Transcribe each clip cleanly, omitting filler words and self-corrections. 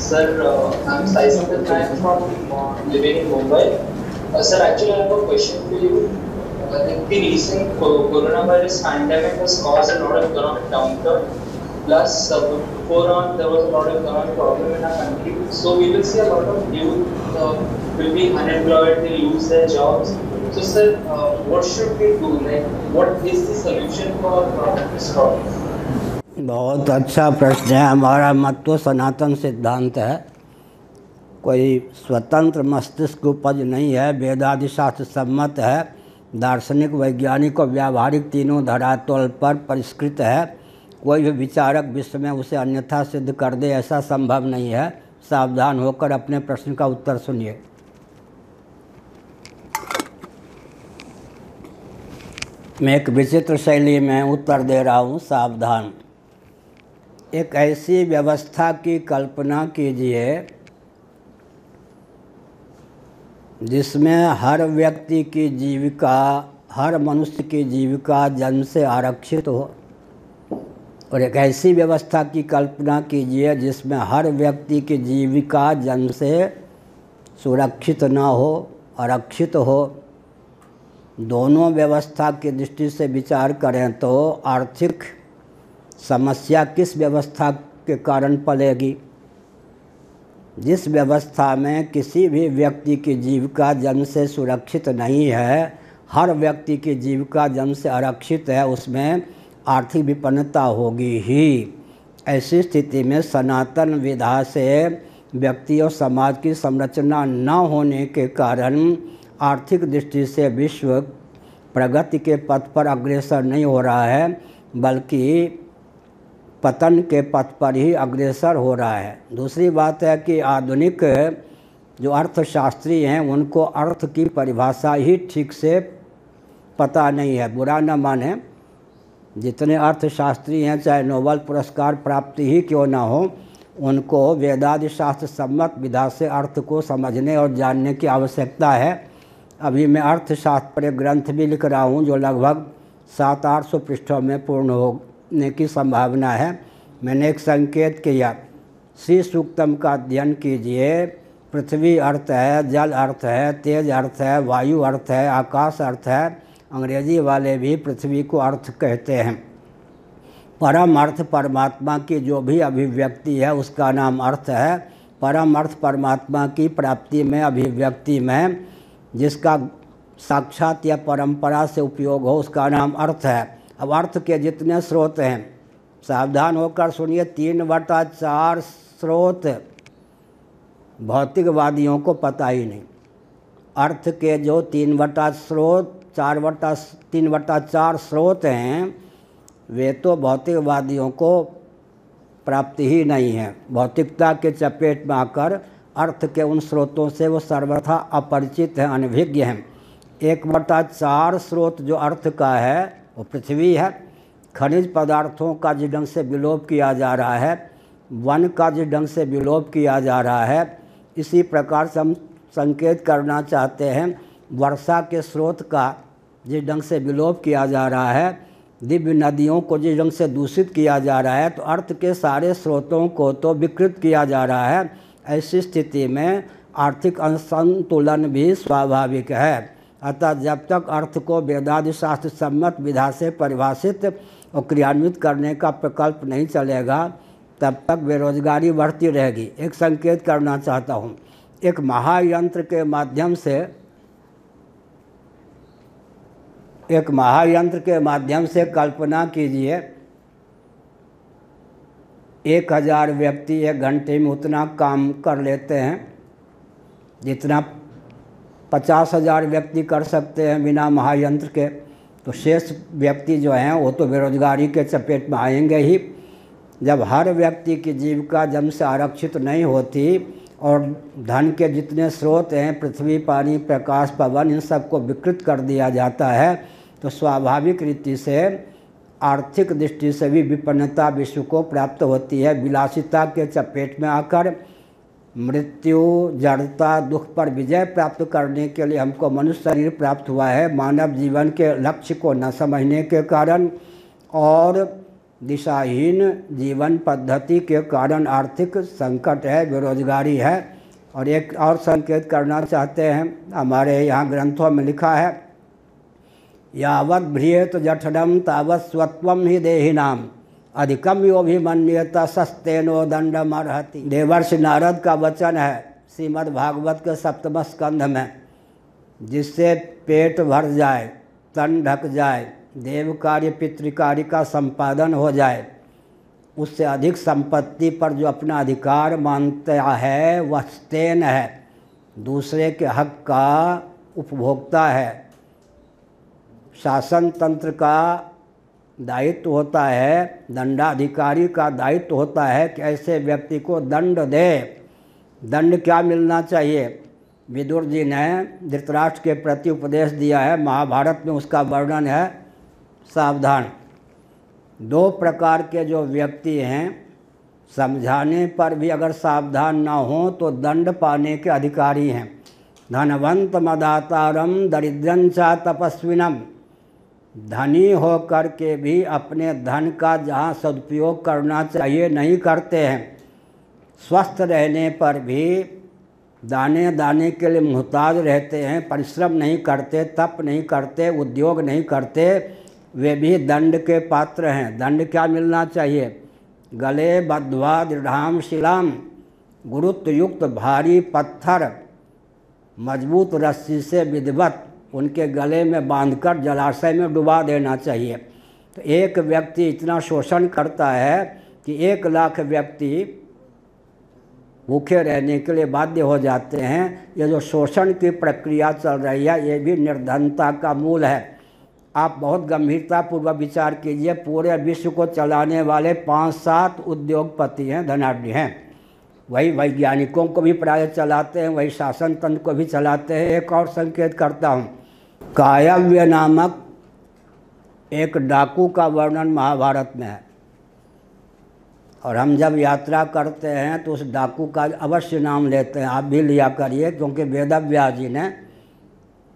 Sir, I'm Sai Sampath. I am from living in Mumbai. Sir, actually, I have a question for you. Like the recent coronavirus pandemic has caused a lot of economic downturn. Plus, before on, there was a lot of economic problem in our country. So we will see a lot of youth will be unemployed, they lose their jobs. So, sir, what should we do? Like, what is the solution for this problem? बहुत अच्छा प्रश्न है। हमारा मत तो सनातन सिद्धांत है, कोई स्वतंत्र मस्तिष्क उपज नहीं है, वेदादि शास्त्र सम्मत है, दार्शनिक, वैज्ञानिक और व्यावहारिक तीनों धरातल पर परिष्कृत है। कोई भी विचारक विश्व में उसे अन्यथा सिद्ध कर दे ऐसा संभव नहीं है। सावधान होकर अपने प्रश्न का उत्तर सुनिए। मैं एक विचित्र शैली में उत्तर दे रहा हूँ, सावधान। एक ऐसी व्यवस्था की कल्पना कीजिए जिसमें हर व्यक्ति की जीविका, हर मनुष्य की जीविका जन्म से आरक्षित हो। और एक ऐसी व्यवस्था की कल्पना कीजिए जिसमें हर व्यक्ति की जीविका जन्म से सुरक्षित न हो, आरक्षित हो। दोनों व्यवस्था की दृष्टि से विचार करें तो आर्थिक समस्या किस व्यवस्था के कारण पलेगी? जिस व्यवस्था में किसी भी व्यक्ति की जीविका जन्म से सुरक्षित नहीं है, हर व्यक्ति की जीविका जन्म से आरक्षित है, उसमें आर्थिक विपन्नता होगी ही। ऐसी स्थिति में सनातन विधा से व्यक्ति और समाज की संरचना न होने के कारण आर्थिक दृष्टि से विश्व प्रगति के पथ पर अग्रसर नहीं हो रहा है, बल्कि पतन के पथ पर ही अग्रसर हो रहा है। दूसरी बात है कि आधुनिक जो अर्थशास्त्री हैं उनको अर्थ की परिभाषा ही ठीक से पता नहीं है। बुरा न माने, जितने अर्थशास्त्री हैं, चाहे नोबेल पुरस्कार प्राप्ति ही क्यों ना हो, उनको वेदादि शास्त्र सम्मत विधा से अर्थ को समझने और जानने की आवश्यकता है। अभी मैं अर्थशास्त्र पर एक ग्रंथ भी लिख रहा हूँ जो लगभग 700-800 पृष्ठों में पूर्ण होने की संभावना है। मैंने एक संकेत किया, श्री सूक्तम का अध्ययन कीजिए। पृथ्वी अर्थ है, जल अर्थ है, तेज अर्थ है, वायु अर्थ है, आकाश अर्थ है। अंग्रेजी वाले भी पृथ्वी को अर्थ कहते हैं। परम अर्थ परमात्मा की जो भी अभिव्यक्ति है उसका नाम अर्थ है। परम अर्थ परमात्मा की प्राप्ति में, अभिव्यक्ति में जिसका साक्षात या परंपरा से उपयोग हो उसका नाम अर्थ है। अब अर्थ के जितने स्रोत हैं, सावधान होकर सुनिए, 3/4 स्रोत भौतिकवादियों को पता ही नहीं। अर्थ के जो 3/4 स्रोत हैं वे तो भौतिकवादियों को प्राप्ति ही नहीं है। भौतिकता के चपेट में आकर अर्थ के उन स्रोतों से वो सर्वथा अपरिचित हैं, अनभिज्ञ हैं। 1/4 स्रोत जो अर्थ का है वो पृथ्वी है। खनिज पदार्थों का जिस ढंग से विलोप किया जा रहा है, वन का जिस ढंग से विलोप किया जा रहा है, इसी प्रकार से हम संकेत करना चाहते हैं वर्षा के स्रोत का जिस ढंग से विलोप किया जा रहा है, दिव्य नदियों को जिस ढंग से दूषित किया जा रहा है, तो अर्थ के सारे स्रोतों को तो विकृत किया जा रहा है। ऐसी स्थिति में आर्थिक असंतुलन भी स्वाभाविक है। अतः जब तक अर्थ को वेदादि शास्त्र सम्मत विधा से परिभाषित और क्रियान्वित करने का प्रकल्प नहीं चलेगा, तब तक बेरोजगारी बढ़ती रहेगी। एक संकेत करना चाहता हूँ, एक महायंत्र के माध्यम से कल्पना कीजिए 1000 व्यक्ति 1 घंटे में उतना काम कर लेते हैं जितना 50,000 व्यक्ति कर सकते हैं बिना महायंत्र के। तो शेष व्यक्ति जो हैं वो तो बेरोजगारी के चपेट में आएंगे ही। जब हर व्यक्ति की जीविका जन्म से आरक्षित नहीं होती और धन के जितने स्रोत हैं, पृथ्वी, पानी, प्रकाश, पवन, इन सबको विकृत कर दिया जाता है, तो स्वाभाविक रीति से आर्थिक दृष्टि से भी विपन्नता विश्व को प्राप्त होती है। विलासिता के चपेट में आकर मृत्यु, जड़ता, दुख पर विजय प्राप्त करने के लिए हमको मनुष्य शरीर प्राप्त हुआ है। मानव जीवन के लक्ष्य को न समझने के कारण और दिशाहीन जीवन पद्धति के कारण आर्थिक संकट है, बेरोजगारी है। और एक और संकेत करना चाहते हैं, हमारे यहाँ ग्रंथों में लिखा है, यावत् भ्रियेत जठरम तावत् स्वत्वम ही देहिनाम अधिकम योभिमन्येत सस्तेनो दंडमर्हति। देवर्षि नारद का वचन है श्रीमद् भागवत के 7वें स्कंध में, जिससे पेट भर जाए, तन ढक जाए, देव कार्य पितृकार्य का संपादन हो जाए, उससे अधिक संपत्ति पर जो अपना अधिकार मानता है वह स्तेन है, दूसरे के हक का उपभोक्ता है। शासन तंत्र का दायित्व होता है, दंडाधिकारी का दायित्व होता है कि ऐसे व्यक्ति को दंड दे। दंड क्या मिलना चाहिए? विदुर जी ने धृतराष्ट्र के प्रति उपदेश दिया है, महाभारत में उसका वर्णन है। सावधान, 2 प्रकार के जो व्यक्ति हैं, समझाने पर भी अगर सावधान ना हो तो दंड पाने के अधिकारी हैं। धनवंत मदातारम दरिद्रं च तपस्विनम, धनी हो कर के भी अपने धन का जहाँ सदुपयोग करना चाहिए नहीं करते हैं। स्वस्थ रहने पर भी दाने दाने के लिए मुहताज रहते हैं, परिश्रम नहीं करते, तप नहीं करते, उद्योग नहीं करते, वे भी दंड के पात्र हैं। दंड क्या मिलना चाहिए? गले बद्ध्वा दृढ़ाम शिलाम, गुरुत्व युक्त भारी पत्थर मजबूत रस्सी से विधिवत उनके गले में बांधकर जलाशय में डुबा देना चाहिए। तो एक व्यक्ति इतना शोषण करता है कि 1 लाख व्यक्ति भूखे रहने के लिए बाध्य हो जाते हैं। ये जो शोषण की प्रक्रिया चल रही है, ये भी निर्धनता का मूल है। आप बहुत गंभीरतापूर्वक विचार कीजिए, पूरे विश्व को चलाने वाले 5-7 उद्योगपति हैं, धनाढ्य हैं। वही वैज्ञानिकों को भी प्राय चलाते हैं, वही शासन तंत्र को भी चलाते हैं। एक और संकेत करता हूँ, कायव्य नामक एक डाकू का वर्णन महाभारत में है। और हम जब यात्रा करते हैं तो उस डाकू का अवश्य नाम लेते हैं, आप भी लिया करिए, क्योंकि वेदव्यास जी ने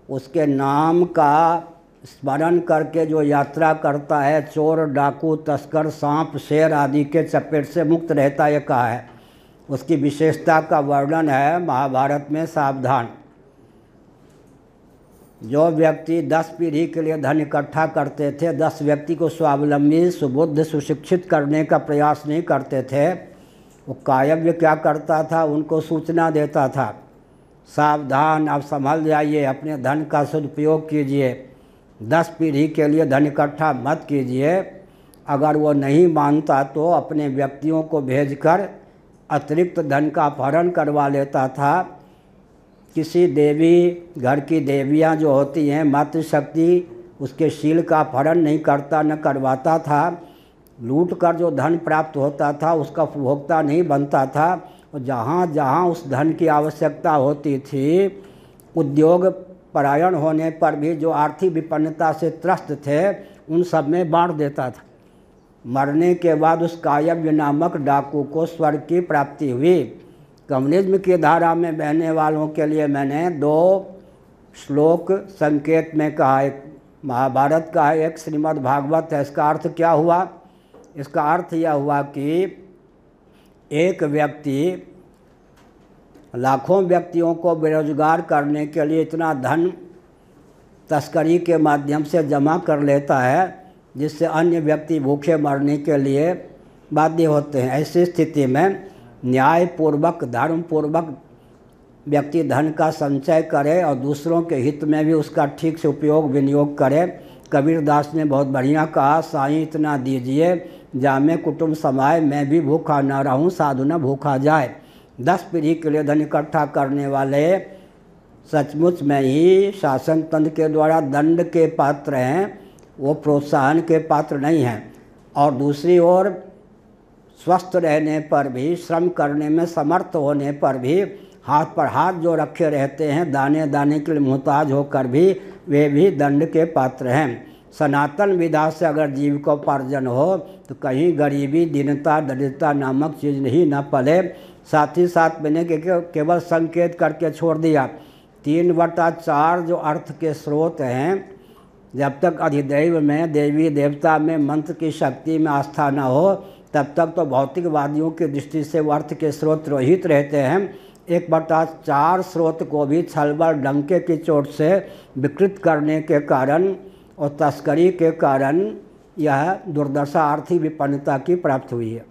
उसके नाम का स्मरण करके जो यात्रा करता है, चोर डाकू तस्कर सांप शेर आदि के चपेट से मुक्त रहता है, कहा है। उसकी विशेषता का वर्णन है महाभारत में। सावधान, जो व्यक्ति 10 पीढ़ी के लिए धन इकट्ठा करते थे, 10 व्यक्ति को स्वावलंबी सुबुद्ध सुशिक्षित करने का प्रयास नहीं करते थे, वो कायव्य क्या करता था? उनको सूचना देता था, सावधान, आप संभल जाइए, अपने धन का सदुपयोग कीजिए, 10 पीढ़ी के लिए धन इकट्ठा मत कीजिए। अगर वो नहीं मानता तो अपने व्यक्तियों को भेजकर अतिरिक्त धन का अपहरण करवा लेता था। किसी देवी, घर की देवियां जो होती हैं, मातृशक्ति, उसके शील का अपहरण नहीं करता, न करवाता था। लूट कर जो धन प्राप्त होता था उसका उपभोक्ता नहीं बनता था। और जहाँ जहाँ उस धन की आवश्यकता होती थी, उद्योग परायण होने पर भी जो आर्थिक विपन्नता से त्रस्त थे, उन सब में बांट देता था। मरने के बाद उस कायव्य नामक डाकू को स्वर्ग की प्राप्ति हुई। कम्युनिज्म की धारा में बहने वालों के लिए मैंने 2 श्लोक संकेत में कहा, एक महाभारत का है, एक श्रीमद् भागवत है। इसका अर्थ क्या हुआ? इसका अर्थ यह हुआ कि एक व्यक्ति लाखों व्यक्तियों को बेरोजगार करने के लिए इतना धन तस्करी के माध्यम से जमा कर लेता है, जिससे अन्य व्यक्ति भूखे मरने के लिए बाध्य होते हैं। ऐसी स्थिति में न्यायपूर्वक, धर्मपूर्वक व्यक्ति धन का संचय करे और दूसरों के हित में भी उसका ठीक से उपयोग विनियोग करे। कबीरदास ने बहुत बढ़िया कहा, साईं इतना दीजिए जामे कुटुंब समाए, मैं भी भूखा न रहूं, साधु न भूखा जाए। 10 पीढ़ी के लिए धन इकट्ठा करने वाले सचमुच में ही शासन तंत्र के द्वारा दंड के पात्र हैं, वो प्रोत्साहन के पात्र नहीं हैं। और दूसरी ओर स्वस्थ रहने पर भी, श्रम करने में समर्थ होने पर भी, हाथ पर हाथ जो रखे रहते हैं, दाने दाने के लिए मुहताज होकर भी, वे भी दंड के पात्र हैं। सनातन विधा से अगर जीविकोपार्जन हो तो कहीं गरीबी, दीनता, दरिद्रता नामक चीज़ ही न पले। साथ ही साथ मैंने केवल संकेत करके छोड़ दिया, 3/4 जो अर्थ के स्रोत हैं, जब तक अधिदैव में, देवी देवता में, मंत्र की शक्ति में आस्था न हो, तब तक तो भौतिकवादियों की दृष्टि से वो अर्थ के स्रोत रहित रहते हैं। 1/4 स्रोत को भी छलबल डंके की चोट से विकृत करने के कारण और तस्करी के कारण यह दुर्दशा, आर्थिक विपन्नता की प्राप्त हुई है।